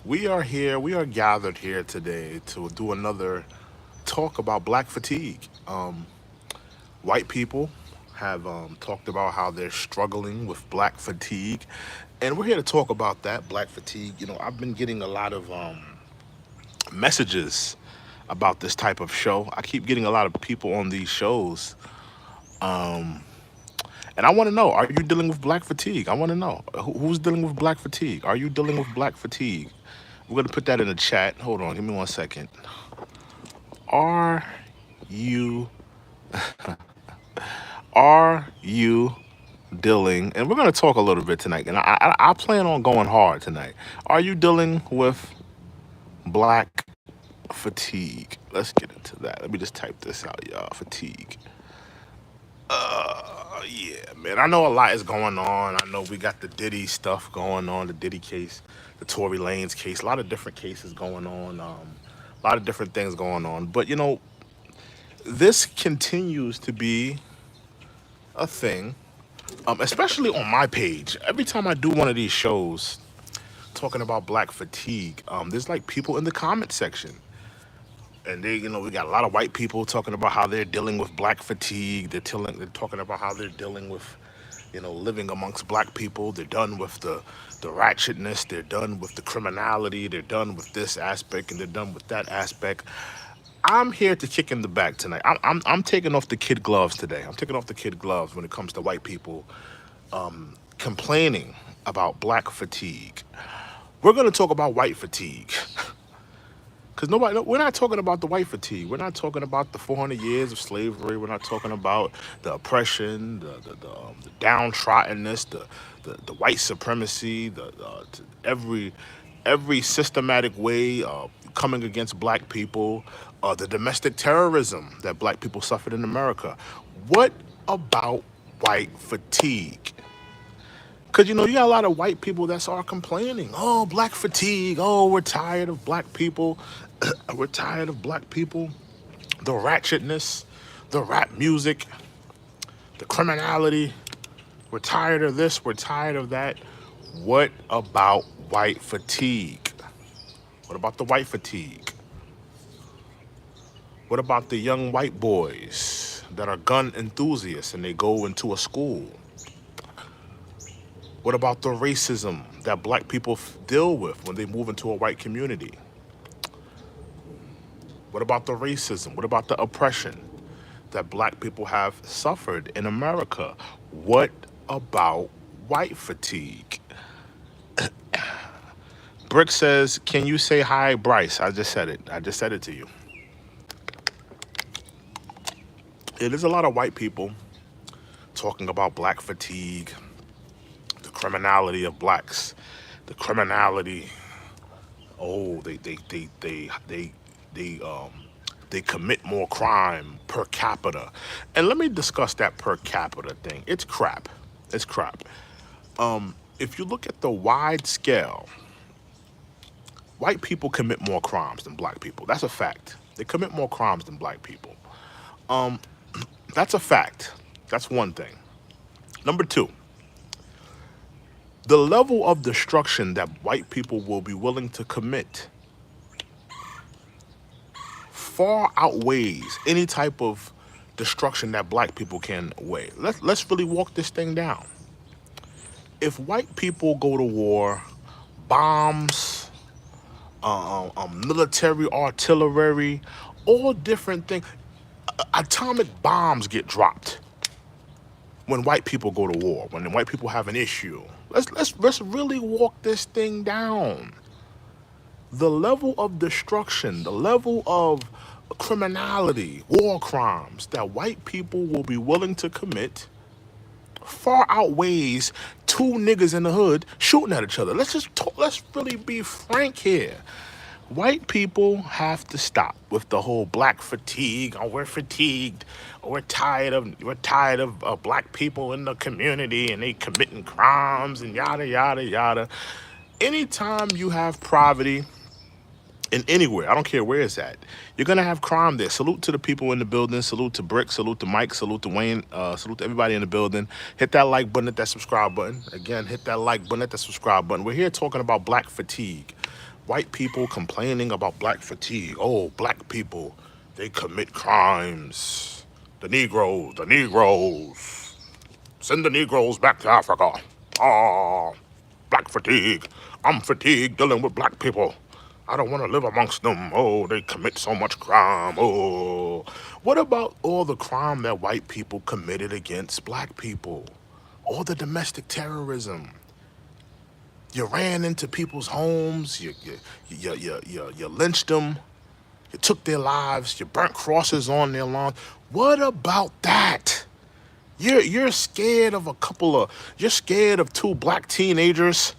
We are here, we are gathered here today to do another talk about black fatigue. White people have talked about how they're struggling with black fatigue, and we're here to talk about that black fatigue. I've been getting a lot of messages about this type of show. I keep getting a lot of people on these shows, and I want to know: Are you dealing with black fatigue? I want to know who's dealing with black fatigue. Are you dealing with black fatigue? We're gonna put that in the chat. Hold on, give me 1 second. Are you are you dealing? And we're gonna talk a little bit tonight. And I plan on going hard tonight. Are you dealing with black fatigue? Let's get into that. Let me just type this out, y'all. Fatigue. Yeah, man. I know a lot is going on. I know we got the Diddy stuff going on, the Diddy case, the Tory Lanez case, a lot of different cases going on, a lot of different things going on. But this continues to be a thing, especially on my page. Every time I do one of these shows talking about black fatigue, there's like people in the comment section. And we got a lot of white people talking about how they're dealing with black fatigue. They're talking about how they're dealing with, living amongst black people. They're done with the ratchetness. They're done with the criminality. They're done with this aspect and they're done with that aspect. I'm here to kick in the back tonight. I'm taking off the kid gloves today. I'm taking off the kid gloves when it comes to white people complaining about black fatigue. We're going to talk about white fatigue. Because we're not talking about the white fatigue. We're not talking about the 400 years of slavery. We're not talking about the oppression, the downtroddenness, the white supremacy, every systematic way coming against black people, the domestic terrorism that black people suffered in America. What about white fatigue? Because, you got a lot of white people that are complaining. Oh, black fatigue. Oh, we're tired of black people. We're tired of black people. The ratchetness, the rap music, the criminality. We're tired of this. We're tired of that. What about white fatigue? What about the white fatigue? What about the young white boys that are gun enthusiasts and they go into a school? What about the racism that black people deal with when they move into a white community? What about the racism? What about the oppression that black people have suffered in America? What about white fatigue? Brick says, can you say hi, Bryce? I just said it. I just said it to you. It is a lot of white people talking about black fatigue, the criminality of blacks, the criminality. Oh, they they commit more crime per capita. And let me discuss that per capita thing. It's crap. It's crap. If you look at the wide scale, white people commit more crimes than black people. That's a fact. They commit more crimes than black people. That's a fact. That's one thing. Number two, the level of destruction that white people will be willing to commit far outweighs any type of destruction that black people can weigh. Let's really walk this thing down. If white people go to war, bombs, military artillery, all different things, atomic bombs get dropped when white people go to war, when the white people have an issue. Let's really walk this thing down. The level of destruction, the level of criminality, war crimes that white people will be willing to commit far outweighs two niggas in the hood shooting at each other. Let's just talk, let's really be frank here. White people have to stop with the whole black fatigue. Oh, we're fatigued. Oh, we're tired of black people in the community and they committing crimes and yada yada yada. Anytime you have poverty in anywhere, I don't care where it's at, you're gonna have crime there. Salute to the people in the building. Salute to Brick. Salute to Mike. Salute to Wayne. Salute to everybody in the building. Hit that like button. Hit that subscribe button. Again, hit that like button. Hit that subscribe button. We're here talking about black fatigue. White people complaining about black fatigue. Oh, black people, they commit crimes. The Negroes. Send the Negroes back to Africa. Ah, black fatigue. I'm fatigued dealing with black people. I don't want to live amongst them. Oh, they commit so much crime. Oh, what about all the crime that white people committed against black people? All the domestic terrorism. You ran into people's homes. You lynched them. You took their lives. You burnt crosses on their lawn. What about that? You're scared of a couple of. You're scared of two black teenagers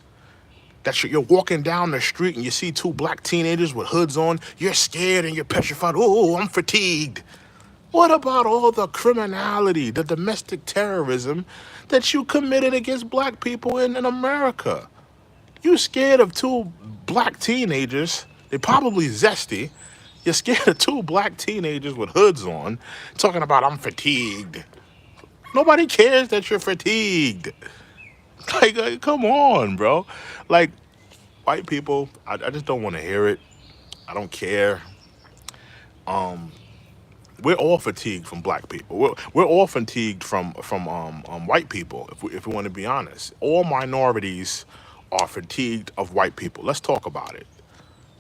that you're walking down the street and you see two black teenagers with hoods on. You're scared and you're petrified. Oh, I'm fatigued. What about all the criminality, the domestic terrorism that you committed against black people in America? You scared of two black teenagers. They're probably zesty. You're scared of two black teenagers with hoods on, talking about I'm fatigued. Nobody cares that you're fatigued. Like, come on, bro. Like, white people, I just don't want to hear it. I don't care. We're all fatigued from black people. We're all fatigued from white people. If we want to be honest, all minorities are fatigued of white people. Let's talk about it.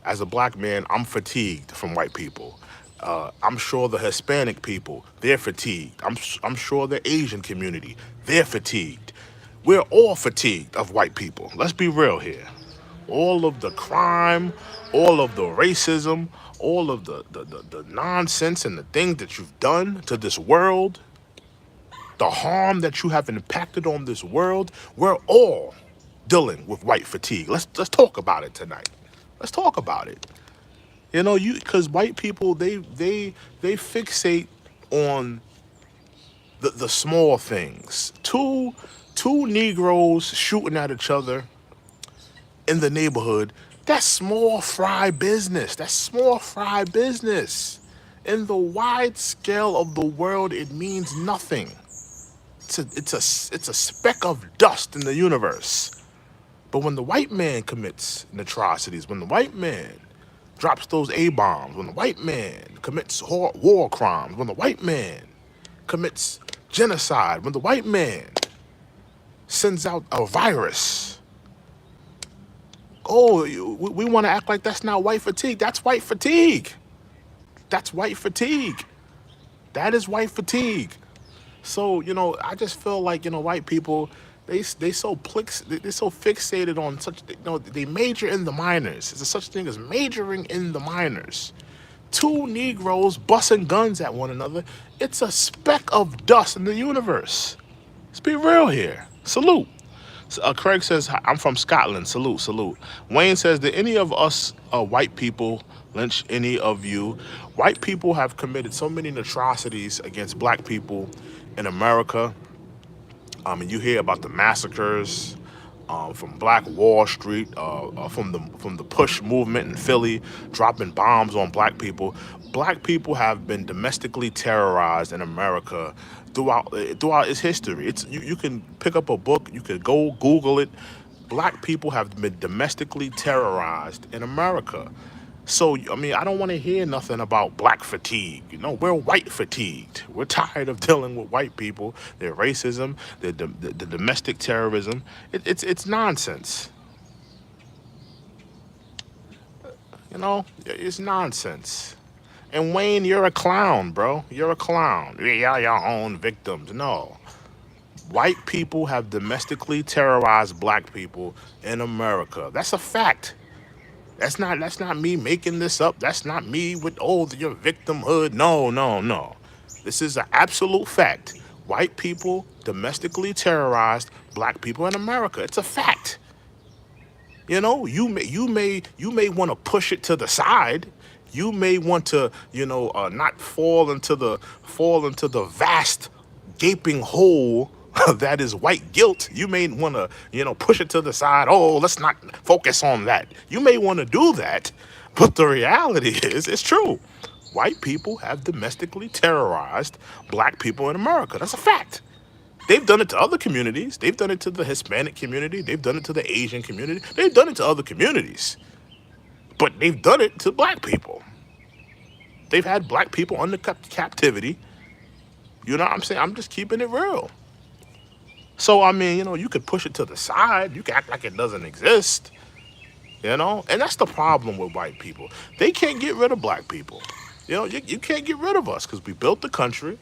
As a black man, I'm fatigued from white people. I'm sure the Hispanic people, they're fatigued. I'm sure the Asian community, they're fatigued. We're all fatigued of white people. Let's be real here. All of the crime, all of the racism, all of the nonsense and the things that you've done to this world, the harm that you have impacted on this world, we're all dealing with white fatigue. Let's talk about it tonight. Let's talk about it. You know, you because white people they fixate on the small things. Two Negroes shooting at each other in the neighborhood. That's small fry business. That's small fry business. In the wide scale of the world, it means nothing. It's a speck of dust in the universe. But when the white man commits atrocities, when the white man drops those A bombs, when the white man commits war crimes, when the white man commits genocide, when the white man sends out a virus, oh, we want to act like that's not white fatigue. That's white fatigue. That's white fatigue. That is white fatigue. So I just feel like white people they're so fixated on such they major in the minors. There's a such thing as majoring in the minors. Two Negroes busting guns at one another. It's a speck of dust in the universe. Let's be real here. Salute. Craig says, I'm from Scotland. Salute, salute. Wayne says, did any of us white people lynch any of you? White people have committed so many atrocities against black people in America. And you hear about the massacres from Black Wall Street, from the Push movement in Philly, dropping bombs on black people. Black people have been domestically terrorized in America throughout its history. You can pick up a book, you could go Google it. Black people have been domestically terrorized in America. So, I mean, I don't want to hear nothing about black fatigue. We're white fatigued. We're tired of dealing with white people, their racism, the domestic terrorism. It's nonsense. It's nonsense. And Wayne, you're a clown, bro. You're a clown. You're your own victims. No. White people have domestically terrorized black people in America. That's a fact. That's not me making this up. That's not me with your victimhood. No, no, no. This is an absolute fact. White people domestically terrorized black people in America. It's a fact. You may want to push it to the side. You may want to not fall into the vast gaping hole that is white guilt. You may want to push it to the side. Oh, let's not focus on that. You may want to do that, but the reality is it's true. White people have domestically terrorized black people in America. That's a fact. They've done it to other communities. They've done it to the Hispanic community. They've done it to the Asian community. They've done it to other communities. But they've done it to black people. They've had black people under captivity. You know what I'm saying? I'm just keeping it real. So I mean, you could push it to the side. You can act like it doesn't exist. And that's the problem with white people. They can't get rid of black people. You can't get rid of us because we built the country,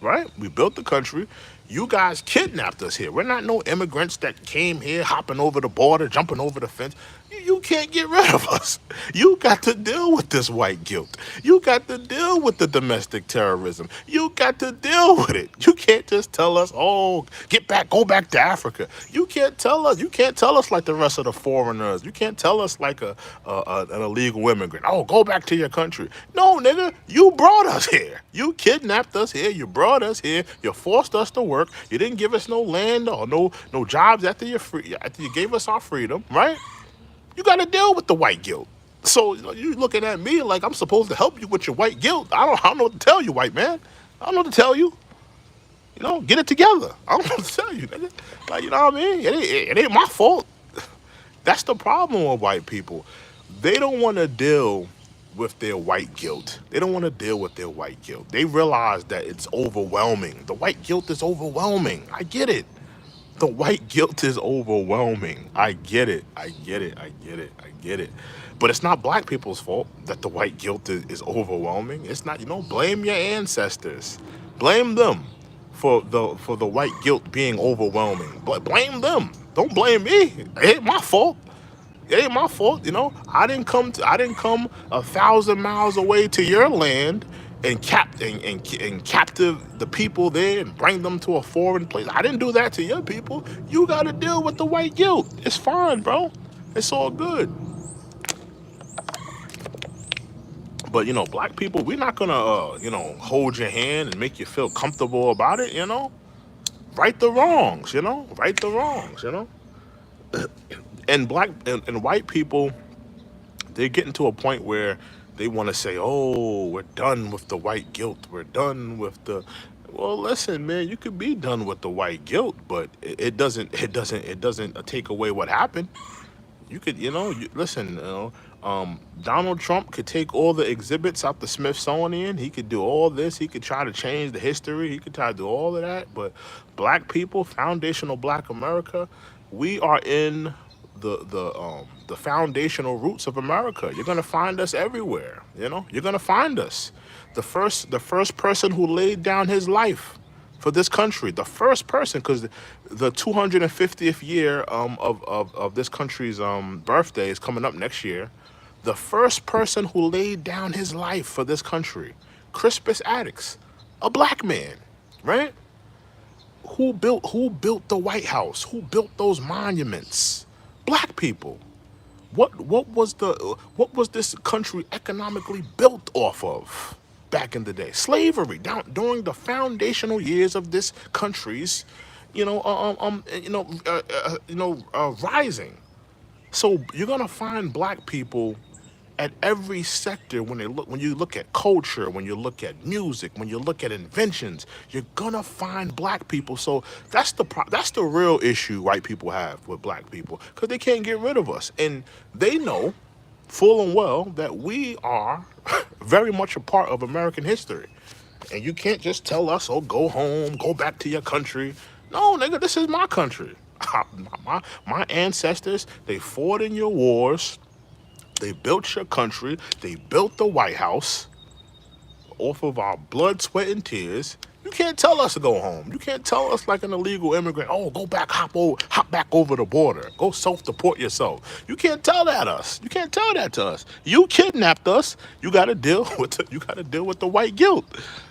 right? We built the country. You guys kidnapped us here. We're not no immigrants that came here hopping over the border, jumping over the fence. You can't get rid of us. You got to deal with this white guilt. You got to deal with the domestic terrorism. You got to deal with it. You can't just tell us, oh, get back, go back to Africa. You can't tell us. You can't tell us like the rest of the foreigners. You can't tell us like an illegal immigrant. Oh, go back to your country. No, nigga, you brought us here. You kidnapped us here. You brought us here. You forced us to work. You didn't give us no land or no jobs after after you gave us our freedom, right? You got to deal with the white guilt. So you looking at me like I'm supposed to help you with your white guilt. I don't know what to tell you, white man. I don't know what to tell you. Get it together. I don't know what to tell you, nigga. Like, you know what I mean? It ain't my fault. That's the problem with white people. They don't want to deal with their white guilt. They don't want to deal with their white guilt. They realize that it's overwhelming. The white guilt is overwhelming. I get it. The white guilt is overwhelming. I get it. I get it. I get it. I get it. But it's not black people's fault that the white guilt is overwhelming. It's not, blame your ancestors. Blame them for the white guilt being overwhelming. But blame them. Don't blame me. It ain't my fault. It ain't my fault, I didn't come 1,000 miles away to your land and captive the people there and bring them to a foreign place. I didn't do that to your people. You got to deal with the white guilt. It's fine, bro. It's all good. But black people, we're not gonna hold your hand and make you feel comfortable about it. Right the wrongs. Right the wrongs. And black and white people, they're getting to a point where they want to say, "Oh, we're done with the white guilt. We're done with the." Well, listen, man. You could be done with the white guilt, but it doesn't. It doesn't take away what happened. You could, listen. Donald Trump could take all the exhibits out the Smithsonian. He could do all this. He could try to change the history. He could try to do all of that. But black people, foundational black America, we are in the foundational roots of America. You're gonna find us everywhere. You're gonna find us. The first person who laid down his life for this country, the first person, because the 250th year of this country's birthday is coming up next year. The first person who laid down his life for this country, Crispus Attucks, a black man, right? Who built the White House? Who built those monuments? Black people. What was this country economically built off of back in the day? Slavery down during the foundational years of this country's, rising. So you're gonna find black people at every sector when you look at culture, when you look at music, when you look at inventions, you're gonna find black people. So that's the real issue white people have with black people because they can't get rid of us, and they know full and well that we are very much a part of American history. And you can't just tell us, oh, go home, go back to your country. No, nigga, this is my country. My ancestors, they fought in your wars. They built your country. They built the White House off of our blood, sweat, and tears. You can't tell us to go home. You can't tell us like an illegal immigrant, oh, go back, hop back over the border. Go self-deport yourself. You can't tell that us. You can't tell that to us. You kidnapped us. You gotta deal with the white guilt.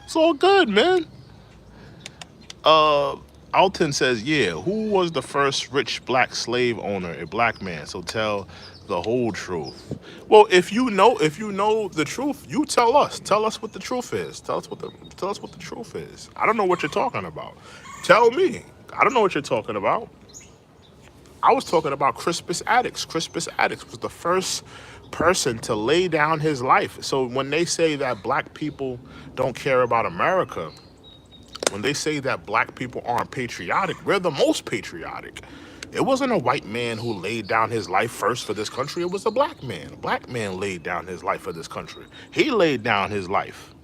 It's all good, man. Alton says, yeah, who was the first rich black slave owner? A black man. So tell the whole truth. Well, if you know the truth, you tell us. Tell us what the truth is. Tell us what the truth is. I don't know what you're talking about. Tell me. I don't know what you're talking about. I was talking about Crispus Attucks. Crispus Attucks was the first person to lay down his life. So when they say that black people don't care about America, when they say that black people aren't patriotic, we're the most patriotic. It wasn't a white man who laid down his life first for this country. It was a black man. A black man laid down his life for this country. He laid down his life.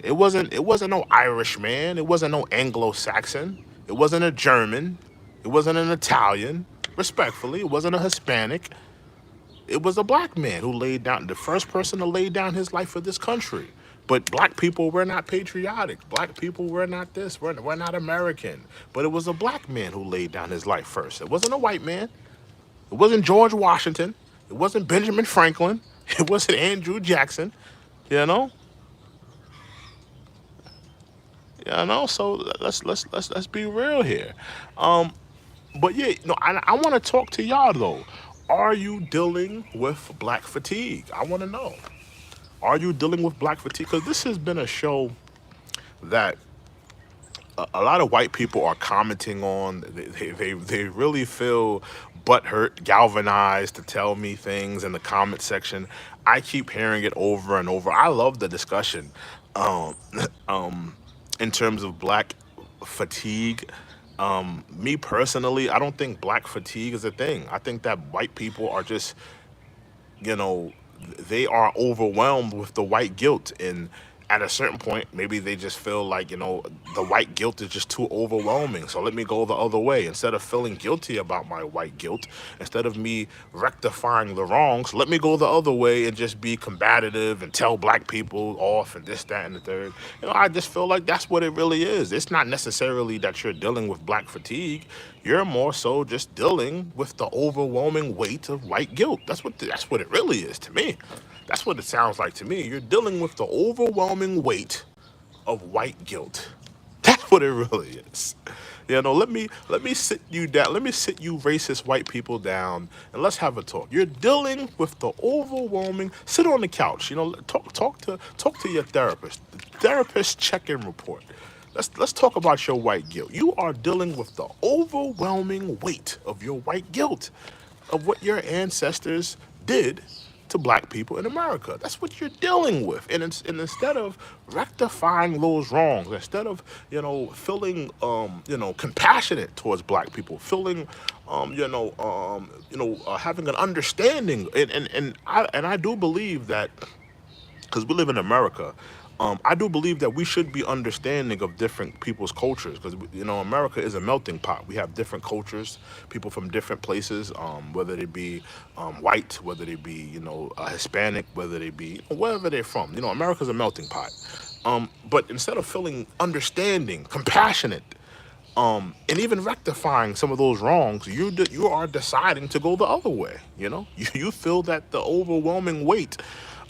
It wasn't no Irish man. It wasn't no Anglo-Saxon. It wasn't a German. It wasn't an Italian. Respectfully, it wasn't a Hispanic. It was a black man who laid down the first person to lay down his life for this country. But black people were not patriotic. Black people were not this. We're not American. But it was a black man who laid down his life first. It wasn't a white man. It wasn't George Washington. It wasn't Benjamin Franklin. It wasn't Andrew Jackson. You know, So let's be real here. Um, but yeah, no, I want to talk to y'all though. Are you dealing with black fatigue? I want to know. Are you dealing with black fatigue? Because this has been a show that a lot of white people are commenting on. They really feel butthurt, galvanized to tell me things in the comment section. I keep hearing it over and over. I love the discussion um, in terms of black fatigue. Me personally, I don't think black fatigue is a thing. I think that white people are just, you know, they are overwhelmed with the white guilt. And at a certain point, maybe they just feel like, the white guilt is just too overwhelming. So let me go the other way. Instead of feeling guilty about my white guilt, instead of me rectifying the wrongs, let me go the other way and just be combative and tell black people off and this, that, and the third. I just feel like that's what it really is. It's not necessarily that you're dealing with black fatigue. You're more so just dealing with the overwhelming weight of white guilt. That's what it really is to me. That's what it sounds like to me. You're dealing with the overwhelming weight of white guilt. That's what it really is. Let me sit you down. Let me sit you racist white people down and let's have a talk. You're dealing with the overwhelming. Sit on the couch. Talk to your therapist. The therapist check-in report. Let's talk about your white guilt. You are dealing with the overwhelming weight of your white guilt of what your ancestors did to black people in America. That's what you're dealing with. And instead of rectifying those wrongs, instead of, feeling compassionate towards black people, feeling having an understanding, and I do believe that, because we live in America, I do believe that we should be understanding of different people's cultures, because America is a melting pot. We have different cultures, people from different places, whether they be white, whether they be Hispanic, whether they be wherever they're from. America's a melting pot. But instead of feeling understanding, compassionate, and even rectifying some of those wrongs, you are deciding to go the other way. You feel that the overwhelming weight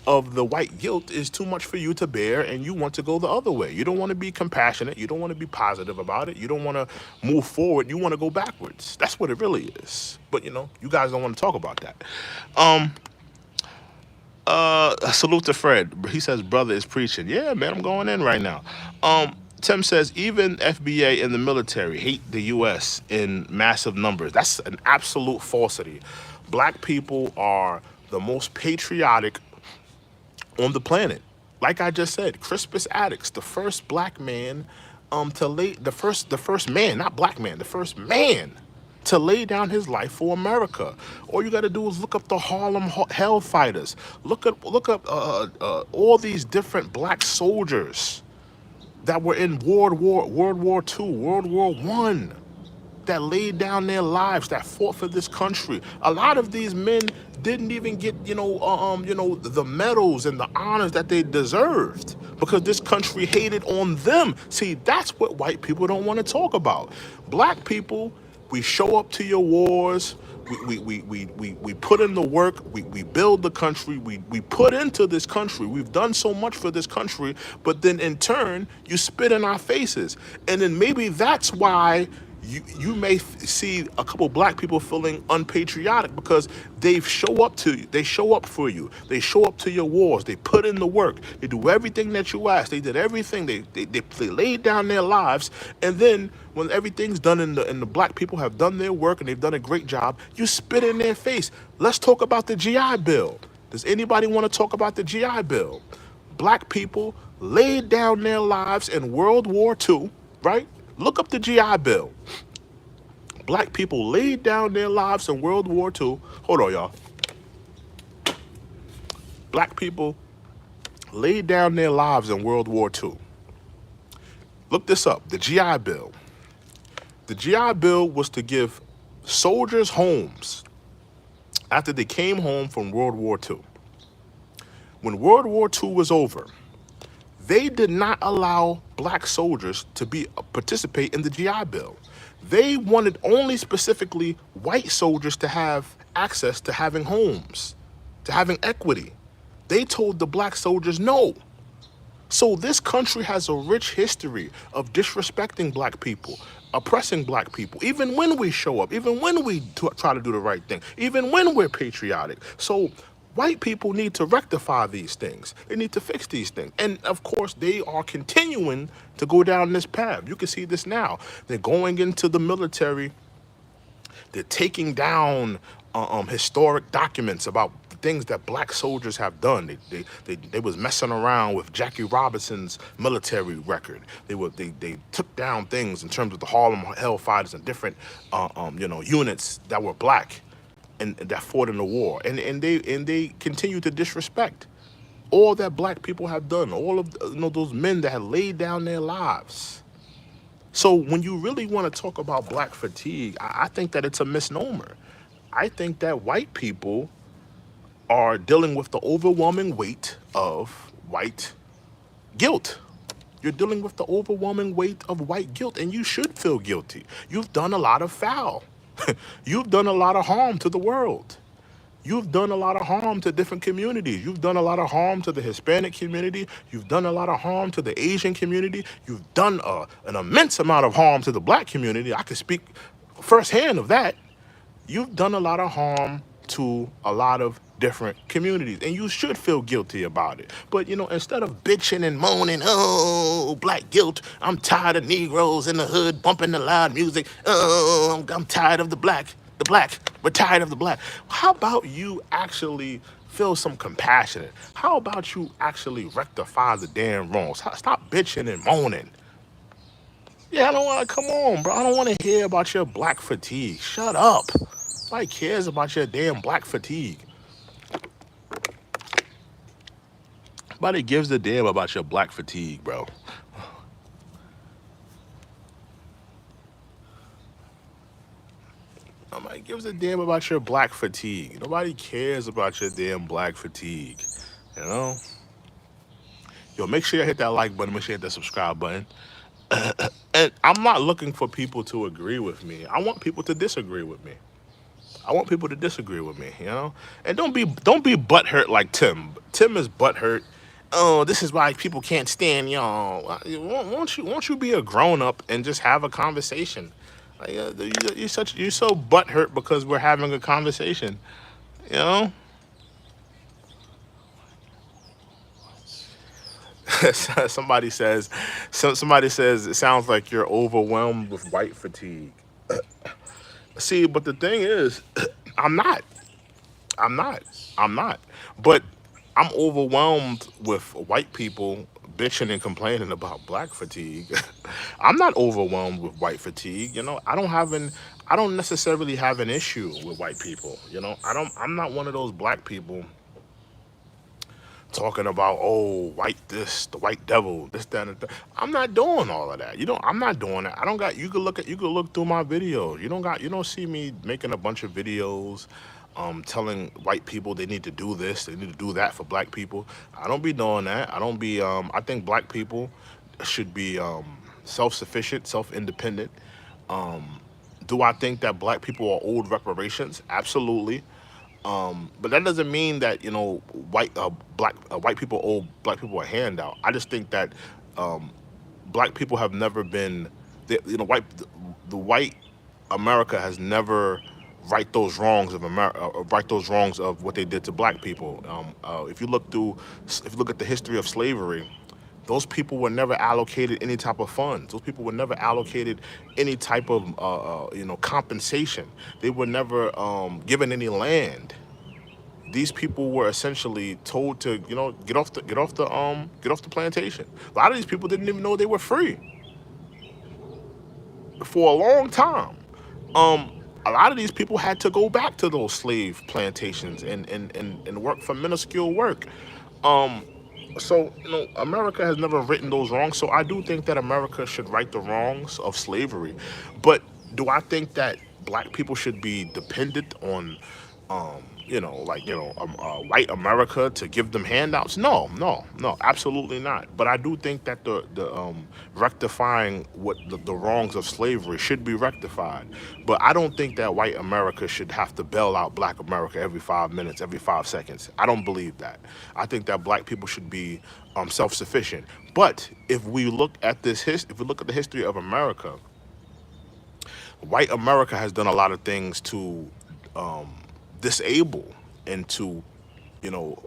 of the white guilt is too much for you to bear, and you want to go the other way. You don't want to be compassionate. You don't want to be positive about it. You don't want to move forward. You want to go backwards. That's what it really is. But you guys don't want to talk about that. Um, Salute to Fred. He says, "Brother is preaching." Yeah, man, I'm going in right now. Tim says, even FBA and the military hate the U.S. in massive numbers. That's an absolute falsity. Black people are the most patriotic on the planet. Like I just said, Crispus Attucks, the first black man, to lay the first man, not black man, the first man to lay down his life for America. All you got to do is look up the Harlem Hellfighters. Look up all these different black soldiers that were in World War II, World War One, that laid down their lives, that fought for this country. A lot of these men didn't even get, the medals and the honors that they deserved because this country hated on them. See, that's what white people don't want to talk about. Black people, we show up to your wars. We put in the work. We build the country. We put into this country. We've done so much for this country, but then in turn, you spit in our faces. And then maybe that's why you may see a couple black people feeling unpatriotic because they show up to you. They show up for you. They show up to your wars. They put in the work. They do everything that you ask. They did everything. They laid down their lives. And then when everything's done and the black people have done their work and they've done a great job, you spit in their face. Let's talk about the GI Bill. Does anybody want to talk about the GI Bill? Black people laid down their lives in World War II, right? Look up the GI Bill. Black people laid down their lives in World War II. Hold on, y'all. Black people laid down their lives in World War II. Look this up. The GI Bill. The GI Bill was to give soldiers homes after they came home from World War II. When World War II was over, they did not allow black soldiers to participate in the GI Bill. They wanted only specifically white soldiers to have access to having homes, to having equity. They told the black soldiers no. So this country has a rich history of disrespecting black people, oppressing black people, even when we show up, even when we try to do the right thing, even when we're patriotic. So white people need to rectify these things. They need to fix these things. And of course, they are continuing to go down this path. You can see this now. They're going into the military. They're taking down historic documents about things that black soldiers have done. They was messing around with Jackie Robinson's military record. They took down things in terms of the Harlem Hellfighters and different units that were black and that fought in the war. And they continue to disrespect all that black people have done. All of those men that have laid down their lives. So when you really want to talk about black fatigue, I think that it's a misnomer. I think that white people are dealing with the overwhelming weight of white guilt. You're dealing with the overwhelming weight of white guilt, and you should feel guilty. You've done a lot of foul. You've done a lot of harm to the world. You've done a lot of harm to different communities. You've done a lot of harm to the Hispanic community. You've done a lot of harm to the Asian community. You've done an immense amount of harm to the black community. I can speak firsthand of that. You've done a lot of harm to a lot of different communities, and you should feel guilty about it. But instead of bitching and moaning, oh, black guilt, I'm tired of Negroes in the hood bumping the loud music. Oh, I'm tired of the black. We're tired of the black. How about you actually feel some compassion? How about you actually rectify the damn wrongs? Stop bitching and moaning. Yeah, I don't want to, come on, bro. I don't want to hear about your black fatigue. Shut up. Nobody cares about your damn black fatigue. Nobody gives a damn about your black fatigue, bro. Nobody gives a damn about your black fatigue. Nobody cares about your damn black fatigue. You know? Yo, make sure you hit that like button. Make sure you hit that subscribe button. And I'm not looking for people to agree with me. I want people to disagree with me. I want people to disagree with me. And don't be butthurt like Tim. Tim is butthurt. Oh, this is why people can't stand y'all. Won't you be a grown up and just have a conversation? Like, you're so butthurt because we're having a conversation. You know. somebody says it sounds like you're overwhelmed with white fatigue. See, but the thing is, I'm not. I'm not. I'm not. But I'm overwhelmed with white people bitching and complaining about black fatigue. I'm not overwhelmed with white fatigue. I don't necessarily have an issue with white people. I'm not one of those black people talking about, oh, white this, the white devil, this, that, and that. I'm not doing all of that. I'm not doing that. I don't got. You could look through my videos. You don't see me making a bunch of videos, telling white people they need to do this, they need to do that for black people. I don't be doing that. I don't be. I think black people should be self-sufficient, self-independent. Do I think that black people are owed reparations? Absolutely. But that doesn't mean that white people owe black people a handout. I just think that black people have never been, the white America has never right those wrongs of right those wrongs of what they did to black people. If you look at the history of slavery, those people were never allocated any type of funds. Those people were never allocated any type of compensation. They were never given any land. These people were essentially told to get off the plantation. A lot of these people didn't even know they were free for a long time. um, a lot of these people had to go back to those slave plantations and work for minuscule work. Um, so America has never written those wrongs. So I do think that America should right the wrongs of slavery. But do I think that black people should be dependent on white America to give them handouts? No, no, no, absolutely not. But I do think that the rectifying the wrongs of slavery should be rectified. But I don't think that white America should have to bail out black America every 5 minutes, every 5 seconds. I don't believe that. I think that black people should be self-sufficient. But if we look at if we look at the history of America, white America has done a lot of things to disable and you know,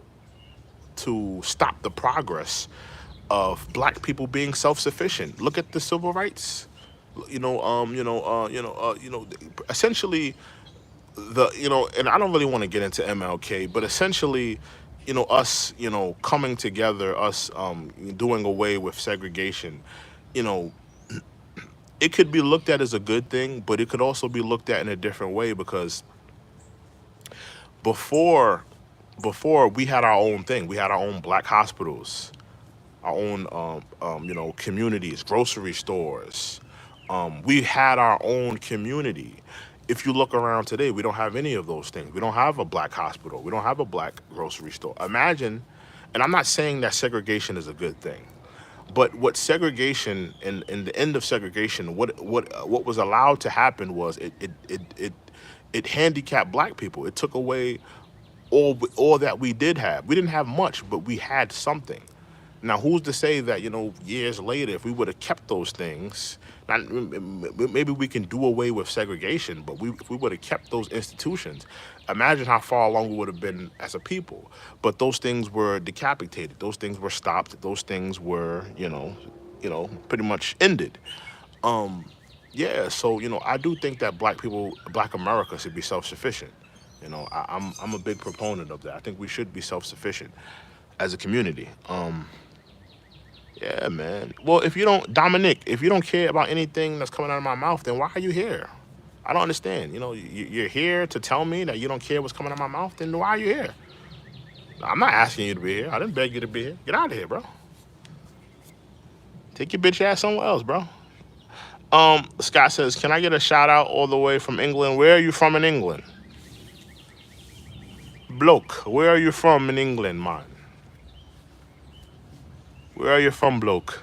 to stop the progress of black people being self-sufficient. Look at the civil rights. Essentially and I don't really want to get into MLK, but essentially, us, coming together, us doing away with segregation, you know, it could be looked at as a good thing, but it could also be looked at in a different way because before before we had our own thing. We had our own black hospitals, our own communities, grocery stores. We had our own community. If you look around today, we don't have any of those things. We don't have a black hospital. We don't have a black grocery store. Imagine, and I'm not saying that segregation is a good thing, but what segregation and in the end of segregation, what was allowed to happen was it handicapped black people. It took away all that we did have. We didn't have much, but we had something. Now, who's to say that years later, if we would have kept those things, maybe we can do away with segregation, but if we would have kept those institutions, imagine how far along we would have been as a people. But those things were decapitated. Those things were stopped. Those things were, pretty much ended. Um, yeah, so I do think that Black America should be self-sufficient. I'm a big proponent of that. I think we should be self-sufficient as a community. Yeah, man. Well, if you don't, Dominic, if you don't care about anything that's coming out of my mouth, then why are you here? I don't understand. You're here to tell me that you don't care what's coming out of my mouth. Then why are you here? I'm not asking you to be here. I didn't beg you to be here. Get out of here, bro. Take your bitch ass somewhere else, bro. Scott says, "Can I get a shout out all the way from England? Where are you from in England, bloke? Where are you from in England, man? Where are you from, bloke?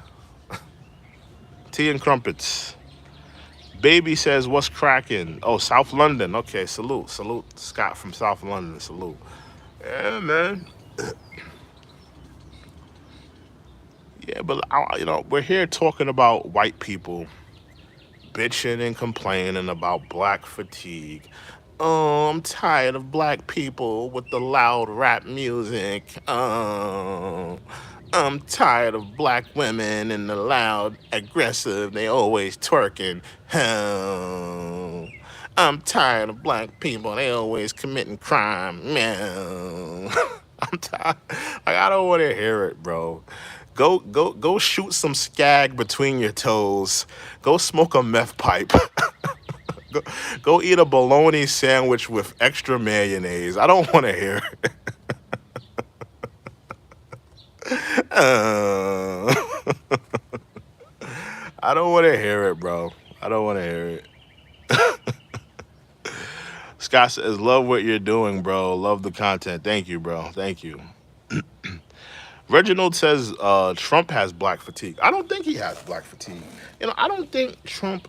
Tea and crumpets." Baby says, "What's cracking?" Oh, South London. Okay, salute, salute, Scott from South London. Salute. Yeah, man. Yeah, but we're here talking about white people bitching and complaining about black fatigue. Oh, I'm tired of black people with the loud rap music. Oh, I'm tired of black women and the loud, aggressive, they always twerking. Oh, I'm tired of black people, they always committing crime. No. I'm tired. Like, I don't want to hear it, bro. Go shoot some skag between your toes. Go smoke a meth pipe. Go, go eat a bologna sandwich with extra mayonnaise. I don't want to hear it. Uh, I don't want to hear it, bro. I don't want to hear it. Scott says, "Love what you're doing, bro. Love the content. Thank you, bro. Thank you." Reginald says, Trump has black fatigue. I don't think he has black fatigue. I don't think Trump.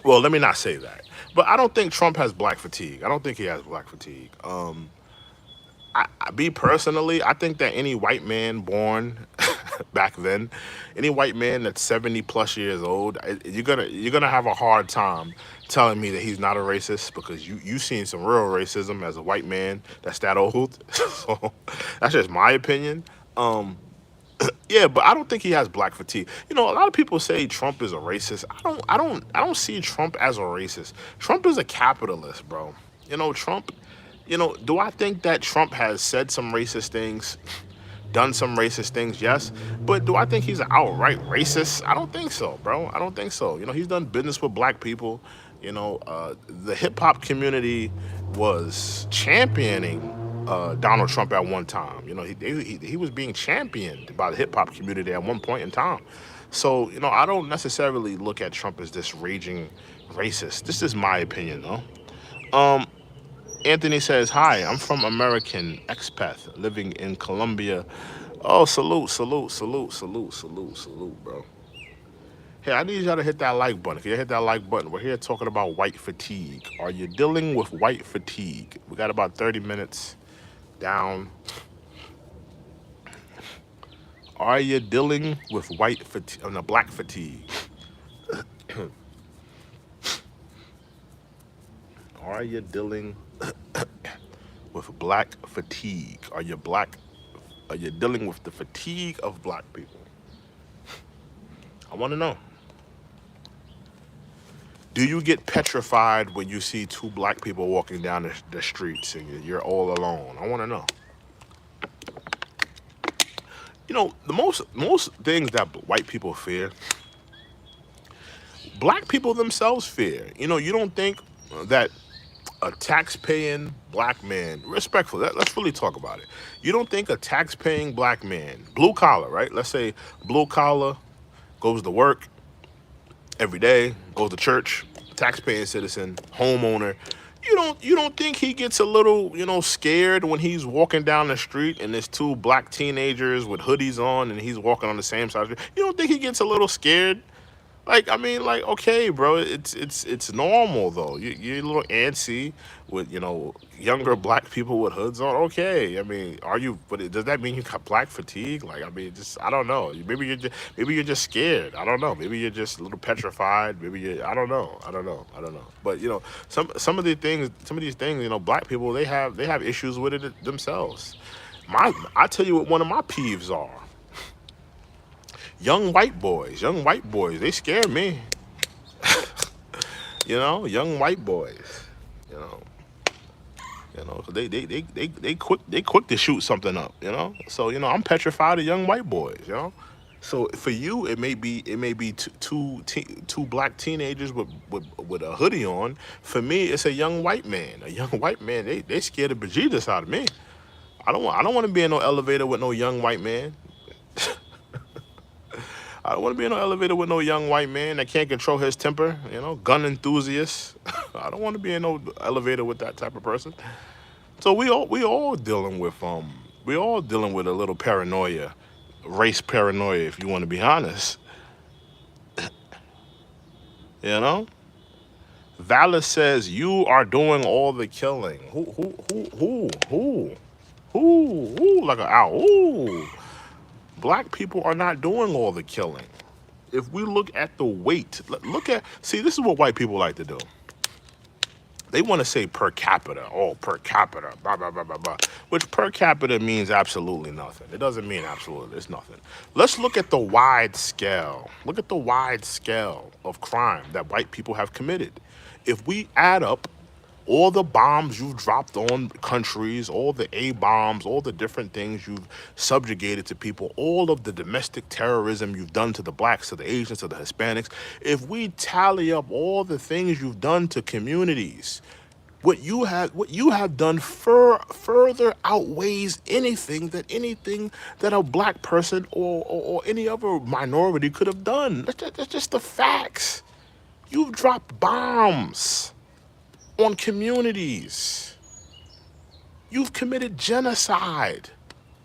Well, let me not say that. But I don't think Trump has black fatigue. I don't think he has black fatigue. Me personally, I think that any white man born back then, any white man that's 70 plus years old, you're gonna have a hard time telling me that he's not a racist because you've seen some real racism as a white man that's that old. So that's just my opinion. Um, yeah, but I don't think he has black fatigue. A lot of people say Trump is a racist. I don't see Trump as a racist. Trump is a capitalist, bro. Trump, do I think that Trump has said some racist things, done some racist things? Yes. But do I think he's an outright racist? I don't think so, bro. I don't think so. He's done business with black people. The hip hop community was championing Donald Trump at one time. He was being championed by the hip hop community at one point in time. So, I don't necessarily look at Trump as this raging racist. This is my opinion, though. Anthony says, "Hi, I'm from American expath living in Colombia." Oh, salute, salute, salute, salute, salute, salute, bro. Hey, I need y'all to hit that like button. If you hit that like button, we're here talking about white fatigue. Are you dealing with white fatigue? We got about 30 minutes down. Are you dealing with white fatigue? No, black fatigue. Are you dealing with black fatigue? Are you dealing with the fatigue of black people? I want to know. Do you get petrified when you see two black people walking down the streets and you're all alone? I want to know. The most things that white people fear, black people themselves fear. You don't think that a tax-paying black man, respectful, let's really talk about it. You don't think a tax-paying black man, blue collar, right? Let's say blue collar, goes to work every day, goes to church, tax-paying citizen, homeowner. You don't think he gets a little, scared when he's walking down the street and there's two black teenagers with hoodies on and he's walking on the same side of the street? You don't think he gets a little scared? Okay, bro, it's normal though. You're a little antsy with younger black people with hoods on. Okay, I mean, are you? But does that mean you got black fatigue? Just I don't know. Maybe you're just scared. I don't know. Maybe you're just a little petrified. Maybe you. I don't know. But some of these things, black people they have issues with it themselves. I tell you what one of my peeves are. Young white boys, they scare me. Young white boys. You know, 'cause they quick to shoot something up. So I'm petrified of young white boys. So for you, it may be two black teenagers with a hoodie on. For me, it's a young white man. A young white man, they scare the bejesus out of me. I don't want to be in no elevator with no young white man. I don't want to be in an elevator with no young white man that can't control his temper, gun enthusiast. I don't want to be in no elevator with that type of person. So we all dealing with a little paranoia, race paranoia, if you want to be honest. You know. Valis says you are doing all the killing. Who? Like an owl. Ooh. Black people are not doing all the killing. If we look at the weight, see, this is what white people like to do. They want to say per capita, per capita, blah, blah, blah, blah, blah, which per capita means absolutely nothing. It doesn't mean absolutely, it's nothing. Let's look at the wide scale. Look at the wide scale of crime that white people have committed. If we add up all the bombs you've dropped on countries, all the A bombs, all the different things you've subjugated to people, all of the domestic terrorism you've done to the blacks, to the Asians, to the Hispanics, if we tally up all the things you've done to communities, what you have done further outweighs anything that a black person or any other minority could have done. That's just the facts. You've dropped bombs on communities. You've committed genocide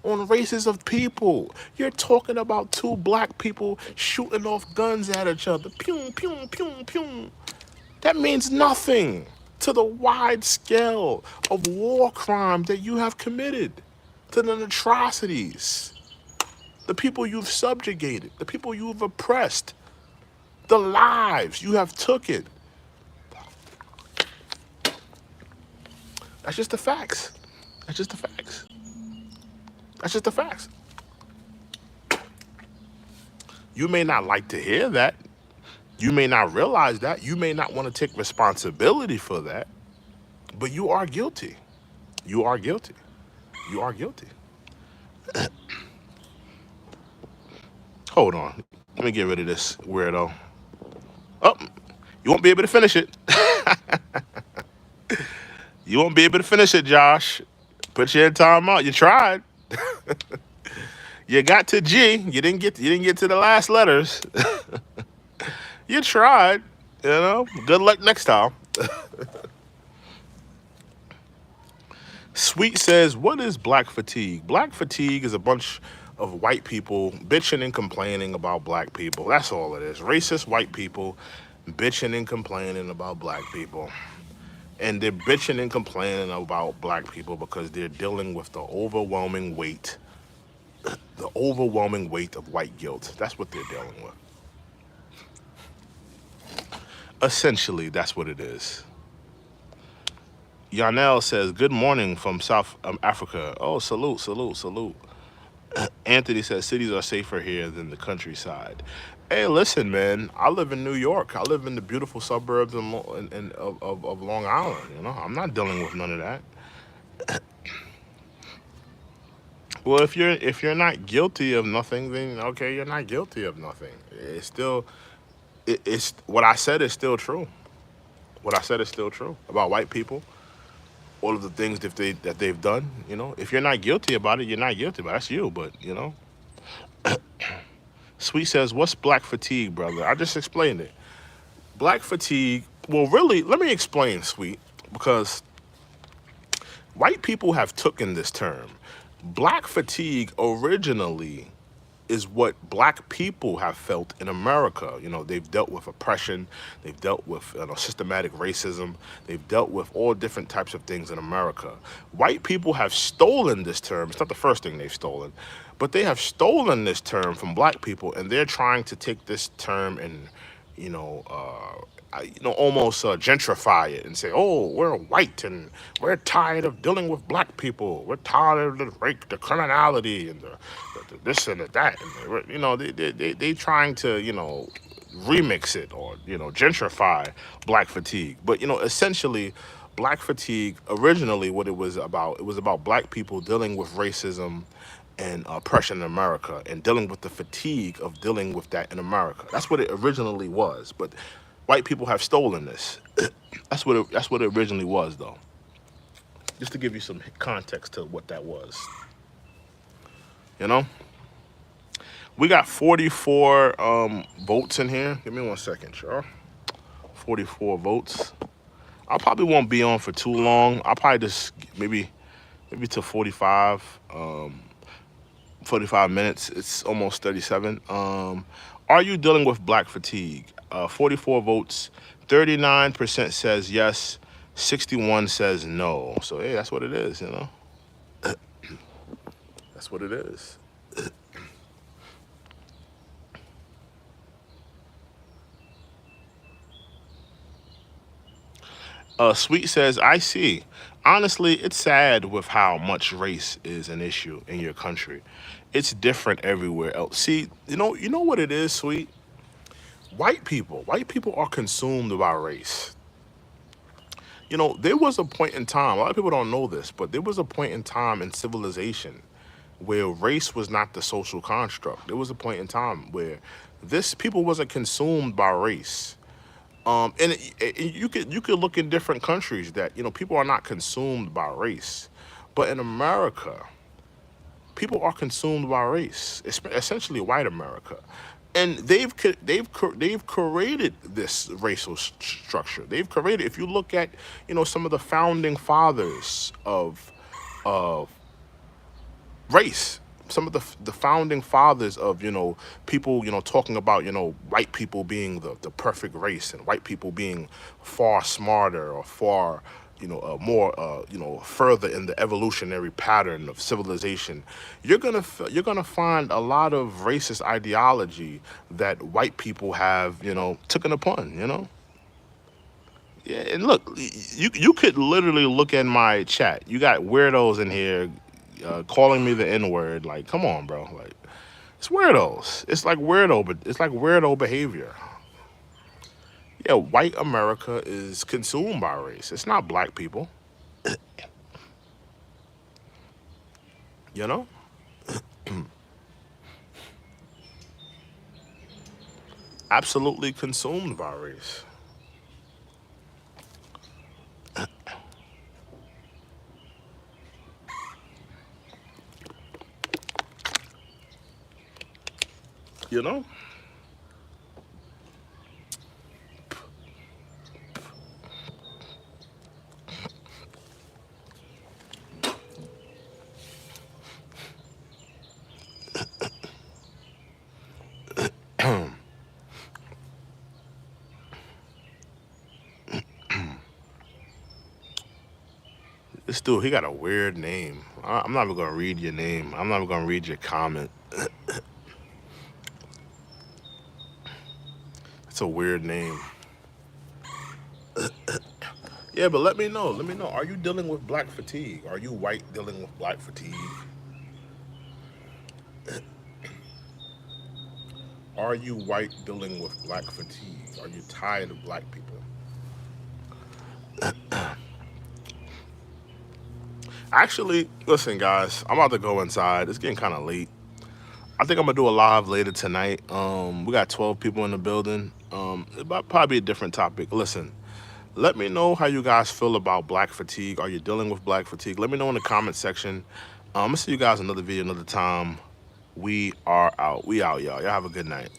on races of people. You're talking about two black people shooting off guns at each other. Pew, pew, pew, pew. That means nothing to the wide scale of war crime that you have committed, to the atrocities, the people you've subjugated, the people you've oppressed, the lives you have took it. That's just the facts. That's just the facts. That's just the facts. You may not like to hear that. You may not realize that. You may not want to take responsibility for that. But you are guilty. You are guilty. You are guilty. Hold on. Let me get rid of this weirdo. Oh, you won't be able to finish it. You won't be able to finish it, Josh. Put your time out. You tried. You got to G. You didn't get to the last letters. You tried. You know. Good luck next time. Sweet says, "What is black fatigue? Black fatigue is a bunch of white people bitching and complaining about black people. That's all it is. Racist white people bitching and complaining about black people." And they're bitching and complaining about black people because they're dealing with the overwhelming weight of white guilt. That's what they're dealing with. Essentially, that's what it is. Yanel says, "Good morning from South Africa." Oh, salute, salute, salute. Anthony says, "Cities are safer here than the countryside." Hey, listen, man. I live in New York. I live in the beautiful suburbs of Long Island. You know, I'm not dealing with none of that. Well, if you're not guilty of nothing, then okay, you're not guilty of nothing. It's still it's what I said is still true. What I said is still true about white people. All of the things that they've done. You know, if you're not guilty about it, you're not guilty about it. That's you. But you know, Sweet says, "What's black fatigue, brother?" I just explained it. Black fatigue. Well, really, let me explain, Sweet, because white people have taken this term. Black fatigue originally is what black people have felt in America. You know, they've dealt with oppression, they've dealt with systematic racism, they've dealt with all different types of things in America. White people have stolen this term. It's not the first thing they've stolen, but they have stolen this term from black people, and they're trying to take this term and, you know, almost gentrify it and say, "Oh, we're white and we're tired of dealing with black people. We're tired of the rape, the criminality, and the this and the that." And they trying to remix it or gentrify black fatigue. But essentially, black fatigue originally what it was about black people dealing with racism and oppression in America and dealing with the fatigue of dealing with that in America. That's what it originally was. But white people have stolen this. That's what it originally was, though. Just to give you some context to what that was. You know, we got 44 votes in here. Give me one second, y'all. 44 votes. I probably won't be on for too long. I'll probably just maybe to 45 minutes. It's almost 37. Are you dealing with black fatigue? 44 votes. 39% says yes. 61 says no. So hey, that's what it is. That's what it is. Sweet says, "I see. Honestly, it's sad with how much race is an issue in your country. It's different everywhere else. See, you know what it is, Sweet? White people are consumed by race. There was a point in time, a lot of people don't know this, but there was a point in time in civilization where race was not the social construct. There was a point in time where this people wasn't consumed by race. You could look in different countries that people are not consumed by race, but in America, people are consumed by race, essentially white America, and they've created this racial structure. They've created. If you look at some of the founding fathers of race, some of the founding fathers of people talking about white people being the perfect race and white people being far smarter or far more further in the evolutionary pattern of civilization. You're gonna find a lot of racist ideology that white people have taken upon. Yeah, and look, you could literally look at my chat. You got weirdos in here calling me the N word. Like, come on, bro. Like, it's weirdos. It's like weirdo, but it's like weirdo behavior. Yeah, white America is consumed by race. It's not black people. You know, absolutely consumed by race. You know? This dude, he got a weird name. I'm not even gonna read your name. I'm not even gonna read your comment. It's a weird name. Yeah, but let me know. Let me know. Are you dealing with black fatigue? Are you white dealing with black fatigue? Are you white dealing with black fatigue? Are you tired of black people? Actually, listen, guys, I'm about to go inside. It's getting kind of late. I think I'm gonna do a live later tonight. We got 12 people in the building. It might probably be a different topic. Listen, let me know how you guys feel about black fatigue. Are you dealing with black fatigue? Let me know in the comment section. I'm gonna see you guys another video another time. We are out. We out, y'all. Y'all have a good night.